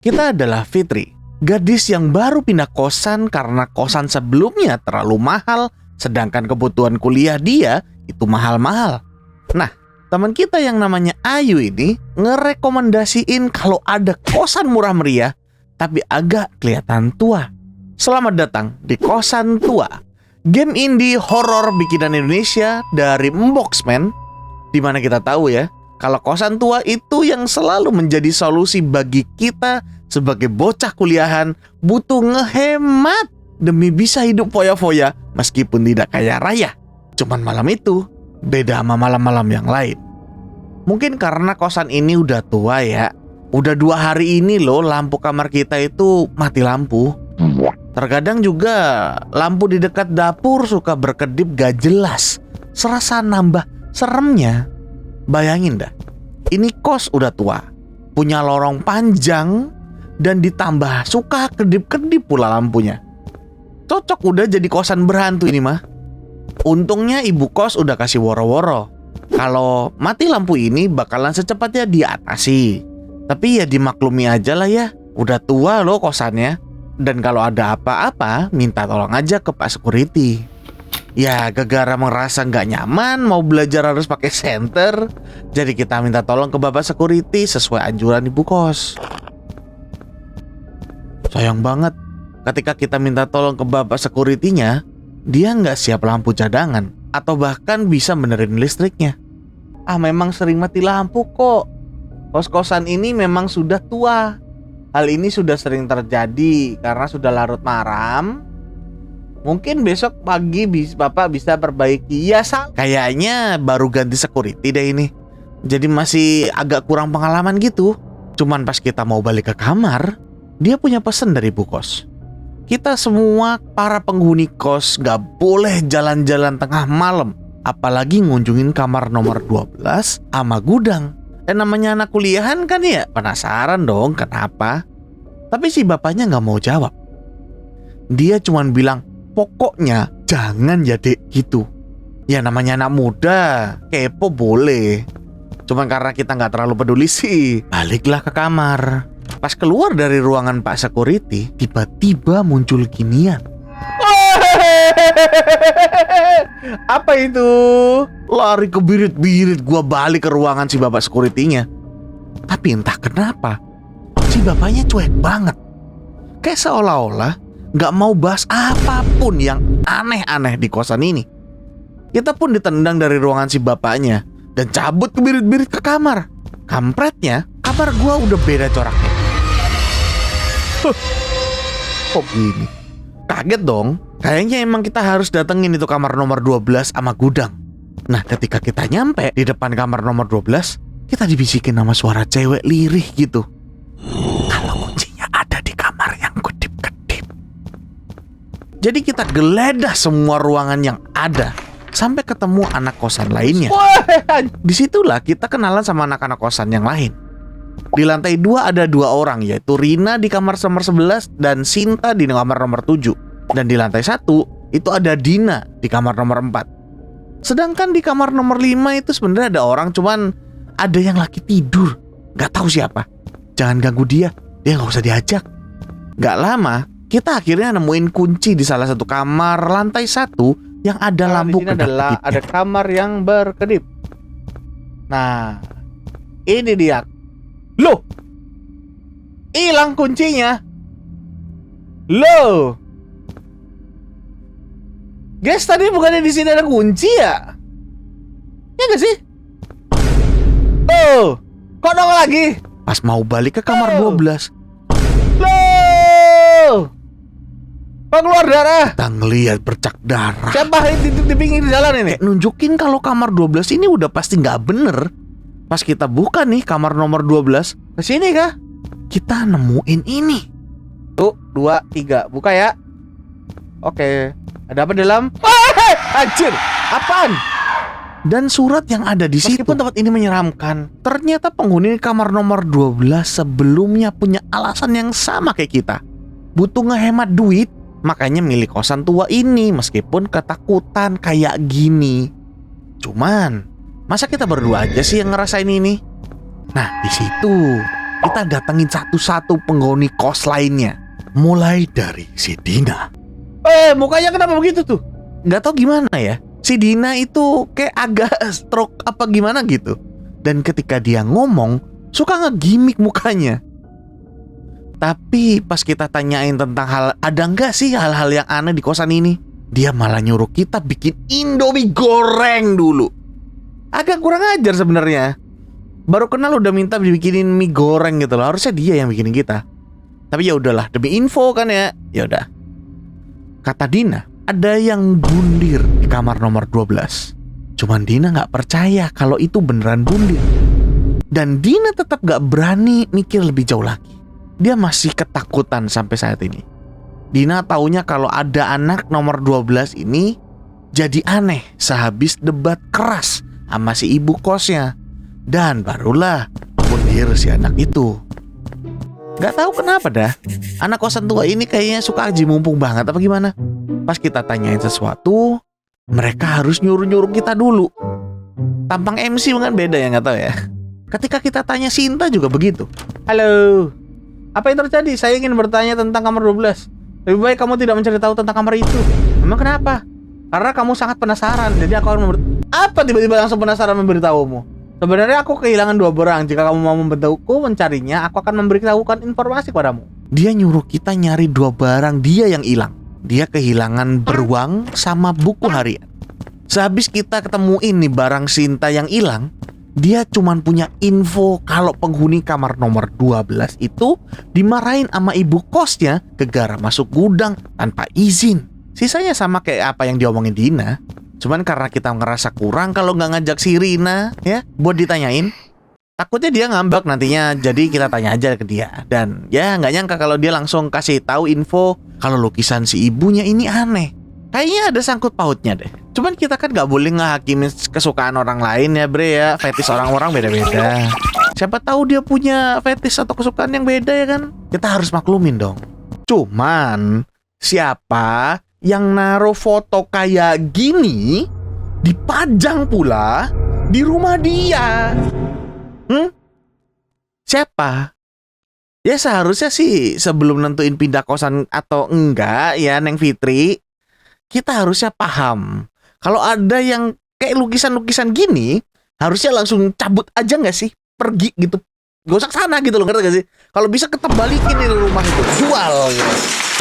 Kita adalah Fitri, gadis yang baru pindah kosan karena kosan sebelumnya terlalu mahal, sedangkan kebutuhan kuliah dia itu mahal-mahal. Nah, teman kita yang namanya Ayu ini ngerekomendasiin kalau ada kosan murah meriah tapi agak kelihatan tua. Selamat datang di Kosan Tua, game indie horor bikinan Indonesia dari Mboxman, dimana kita tahu ya kalau kosan tua itu yang selalu menjadi solusi bagi kita sebagai bocah kuliahan butuh ngehemat demi bisa hidup foya-foya meskipun tidak kaya raya. Cuman malam itu beda sama malam-malam yang lain. Mungkin karena kosan ini udah tua ya. Udah 2 hari ini loh lampu kamar kita itu mati lampu. Terkadang juga lampu di dekat dapur suka berkedip gak jelas. Serasa nambah seremnya. Bayangin dah, ini kos udah tua, punya lorong panjang, dan ditambah suka kedip-kedip pula lampunya. Cocok udah jadi kosan berhantu ini mah. Untungnya ibu kos udah kasih woro-woro kalau mati lampu ini bakalan secepatnya diatasi. Tapi ya dimaklumi aja lah ya, udah tua loh kosannya. Dan kalau ada apa-apa minta tolong aja ke Pak Security. Ya gegara merasa nggak nyaman mau belajar harus pakai senter, jadi kita minta tolong ke Bapak Security sesuai anjuran ibu kos. Sayang banget, ketika kita minta tolong ke Bapak Security-nya, dia nggak siap lampu cadangan atau bahkan bisa benerin listriknya. Memang sering mati lampu kok. Kos-kosan ini memang sudah tua. Hal ini sudah sering terjadi karena sudah larut maram. Mungkin besok pagi Bapak bisa perbaiki. Ya kayaknya baru ganti security deh ini. Jadi masih agak kurang pengalaman gitu. Cuman pas kita mau balik ke kamar, dia punya pesan dari bu kos. Kita semua para penghuni kos gak boleh jalan-jalan tengah malam, apalagi ngunjungin kamar nomor 12 sama gudang. Namanya anak kuliahan kan ya, penasaran dong kenapa. Tapi si bapaknya gak mau jawab. Dia cuman bilang, pokoknya jangan ya dek gitu. Ya namanya anak muda, kepo boleh. Cuman karena kita gak terlalu peduli sih, baliklah ke kamar. Pas keluar dari ruangan Pak Security, tiba-tiba muncul ginian. Apa itu? Lari kebirit-birit gua balik ke ruangan si Bapak Security-nya. Tapi entah kenapa si bapaknya cuek banget. Kayak seolah-olah gak mau bahas apapun yang aneh-aneh di kosan ini. Kita pun ditendang dari ruangan si bapaknya dan cabut kebirit-birit ke kamar. Kampretnya, kamar gua udah beda coraknya. Kok gini? Kaget dong. Kayaknya emang kita harus datengin itu kamar nomor 12 sama gudang. Nah ketika kita nyampe di depan kamar nomor 12, kita dibisikin sama suara cewek lirih gitu. Kalau kuncinya ada di kamar yang kedip-kedip. Jadi kita geledah semua ruangan yang ada sampai ketemu anak kosan lainnya. Disitulah kita kenalan sama anak-anak kosan yang lain. Di lantai 2 ada 2 orang, yaitu Rina di kamar nomor 11 dan Sinta di kamar nomor 7. Dan di lantai 1 itu ada Dina di kamar nomor 4. Sedangkan di kamar nomor 5 itu sebenarnya ada orang, cuman ada yang lagi tidur. Gak tahu siapa. Jangan ganggu dia gak usah diajak. Gak lama kita akhirnya nemuin kunci di salah satu kamar lantai 1 yang ada lampu kedap-kedipnya. Ada kamar yang berkedip. Nah ini dia. Loh, hilang kuncinya. Loh, guys, tadi bukannya di sini ada kunci ya? Ya gak sih? Oh, kok nongol lagi? Pas mau balik ke kamar 12. Loh, kok keluar darah? Kita ngeliat bercak darah. Siapa di pinggir jalan ini? Nunjukin kalau kamar 12 ini udah pasti gak bener. Pas kita buka nih kamar nomor 12, kesini kah? Kita nemuin ini. Tuh, 2, 3, buka ya. Oke, ada apa dalam? Anjir, apaan? Dan surat yang ada di situ. Meskipun tempat ini menyeramkan, ternyata penghuni kamar nomor 12 sebelumnya punya alasan yang sama kayak kita. Butuh ngehemat duit, makanya milih kosan tua ini meskipun ketakutan kayak gini. Cuman masa kita berdua aja sih yang ngerasain ini? Nah, di situ kita datengin satu-satu penghuni kos lainnya. Mulai dari si Dina. Mukanya kenapa begitu tuh? Nggak tahu gimana ya. Si Dina itu kayak agak stroke apa gimana gitu. Dan ketika dia ngomong, suka ngegimik mukanya. Tapi pas kita tanyain tentang ada nggak sih hal-hal yang aneh di kosan ini, dia malah nyuruh kita bikin Indomie goreng dulu. Agak kurang ajar sebenarnya. Baru kenal udah minta dibikinin mie goreng gitu loh. Harusnya dia yang bikinin kita. Tapi ya udahlah, demi info kan ya. Ya udah. Kata Dina, ada yang bundir di kamar nomor 12. Cuman Dina nggak percaya kalau itu beneran bundir. Dan Dina tetap nggak berani mikir lebih jauh lagi. Dia masih ketakutan sampai saat ini. Dina taunya kalau ada anak nomor 12 ini jadi aneh sehabis debat keras sama si ibu kosnya. Dan barulah bundir si anak itu. Gak tahu kenapa dah, anak kosan tua ini kayaknya suka aji mumpung banget apa gimana. Pas kita tanyain sesuatu, mereka harus nyuruh-nyuruh kita dulu. Tampang MC kan beda ya, gak tahu ya. Ketika kita tanya Sinta juga begitu. Halo, apa yang terjadi? Saya ingin bertanya tentang kamar 12. Lebih baik kamu tidak mencari tahu tentang kamar itu. Memang kenapa? Karena kamu sangat penasaran. Jadi aku akan apa tiba-tiba langsung penasaran memberitahumu? Sebenarnya aku kehilangan 2 barang. Jika kamu mau membantuku mencarinya, aku akan memberitahukan informasi padamu. Dia nyuruh kita nyari 2 barang dia yang hilang. Dia kehilangan beruang sama buku harian. Sehabis kita ketemuin nih barang Sinta yang hilang, dia cuman punya info kalau penghuni kamar nomor 12 itu dimarahin sama ibu kosnya gara-gara masuk gudang tanpa izin. Sisanya sama kayak apa yang diomongin Dina. Cuman karena kita ngerasa kurang kalau nggak ngajak si Rina ya buat ditanyain. Takutnya dia ngambek nantinya, jadi kita tanya aja ke dia. Dan ya nggak nyangka kalau dia langsung kasih tahu info kalau lukisan si ibunya ini aneh. Kayaknya ada sangkut pautnya deh. Cuman kita kan nggak boleh ngehakimin kesukaan orang lain ya bre ya. Fetis orang-orang beda-beda. Siapa tahu dia punya fetis atau kesukaan yang beda ya kan. Kita harus maklumin dong. Cuman siapa yang naruh foto kayak gini dipajang pula di rumah dia? Siapa? Ya seharusnya sih sebelum nentuin pindah kosan atau enggak ya Neng Fitri, kita harusnya paham kalau ada yang kayak lukisan-lukisan gini harusnya langsung cabut aja nggak sih, pergi gitu, gak usah kesana gitu loh, ngerti gak sih? Kalau bisa ketebalikin di rumah itu, jual gitu,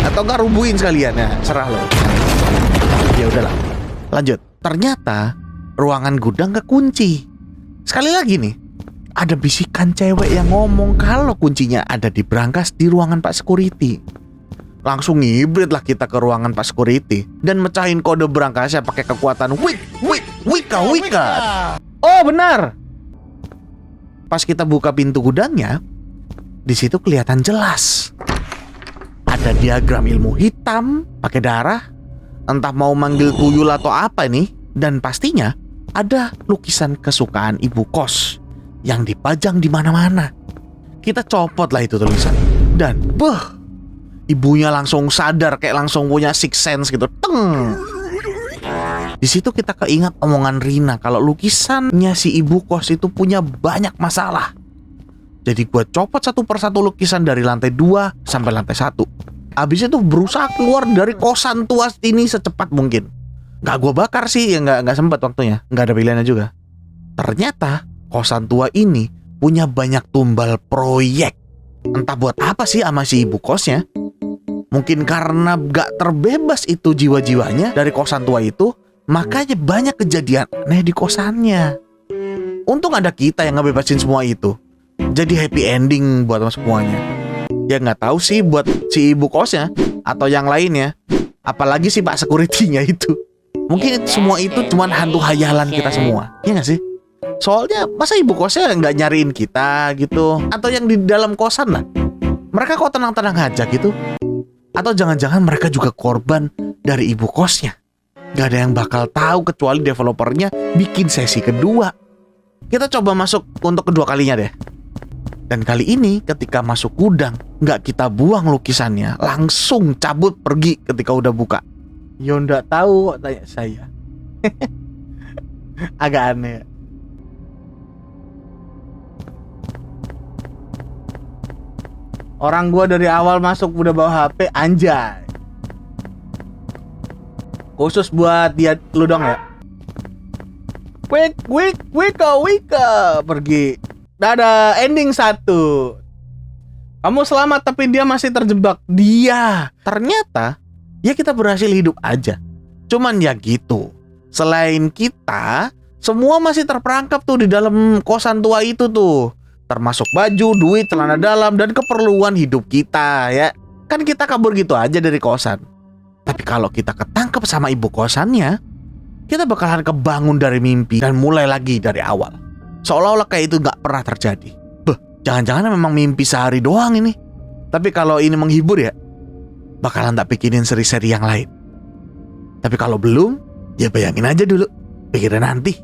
atau nggak rubuhin sekalian ya, serah lo. Ya udahlah, lanjut. Ternyata ruangan gudang kekunci. Sekali lagi nih, ada bisikan cewek yang ngomong kalau kuncinya ada di brankas di ruangan Pak Security. Langsung ngibrit lah kita ke ruangan Pak Security dan mecahin kode brankasnya pakai kekuatan wika. Oh benar. Pas kita buka pintu gudangnya, di situ kelihatan jelas ada diagram ilmu hitam pakai darah, entah mau manggil tuyul atau apa nih. Dan pastinya ada lukisan kesukaan ibu kos yang dipajang di mana-mana. Kita copot lah itu tulisan dan ibunya langsung sadar, kayak langsung punya sixth sense gitu. Teng. Di situ kita keingat omongan Rina kalau lukisannya si ibu kos itu punya banyak masalah. Jadi gue copot satu persatu lukisan dari lantai 2 sampai lantai 1. Abis itu berusaha keluar dari kosan tua ini secepat mungkin. Gak gue bakar sih, ya gak sempat waktunya, gak ada pilihannya juga. Ternyata kosan tua ini punya banyak tumbal proyek. Entah buat apa sih sama si ibu kosnya. Mungkin karena gak terbebas itu jiwa-jiwanya dari kosan tua itu, makanya banyak kejadian aneh di kosannya. Untung ada kita yang ngebebasin semua itu. Jadi happy ending buat semuanya. Ya gak tahu sih buat si ibu kosnya atau yang lainnya. Apalagi si Pak Security-nya itu. Mungkin semua itu cuma hantu hayalan kita semua. Iya gak sih? Soalnya masa ibu kosnya nggak nyariin kita gitu? Atau yang di dalam kosan lah, mereka kok tenang-tenang aja gitu? Atau jangan-jangan mereka juga korban dari ibu kosnya? Gak ada yang bakal tahu kecuali developernya bikin sesi kedua. Kita coba masuk untuk kedua kalinya deh. Dan kali ini ketika masuk gudang, nggak kita buang lukisannya, langsung cabut pergi ketika udah buka. Yo nggak tahu kok tanya saya. Agak aneh. Orang gua dari awal masuk udah bawa HP, anjay. Khusus buat dia lu dong ya. Wika, pergi. Dadah, ending 1. Kamu selamat tapi dia masih terjebak. Ternyata ya kita berhasil hidup aja. Cuman ya gitu, selain kita, semua masih terperangkap tuh di dalam kosan tua itu tuh. Termasuk baju, duit, celana dalam, dan keperluan hidup kita ya. Kan kita kabur gitu aja dari kosan. Tapi kalau kita ketangkep sama ibu kosannya, kita bakalan kebangun dari mimpi dan mulai lagi dari awal. Seolah-olah kayak itu gak pernah terjadi. Jangan-jangan memang mimpi sehari doang ini. Tapi kalau ini menghibur ya, bakalan tak bikinin seri-seri yang lain. Tapi kalau belum, ya bayangin aja dulu, pikirin nanti.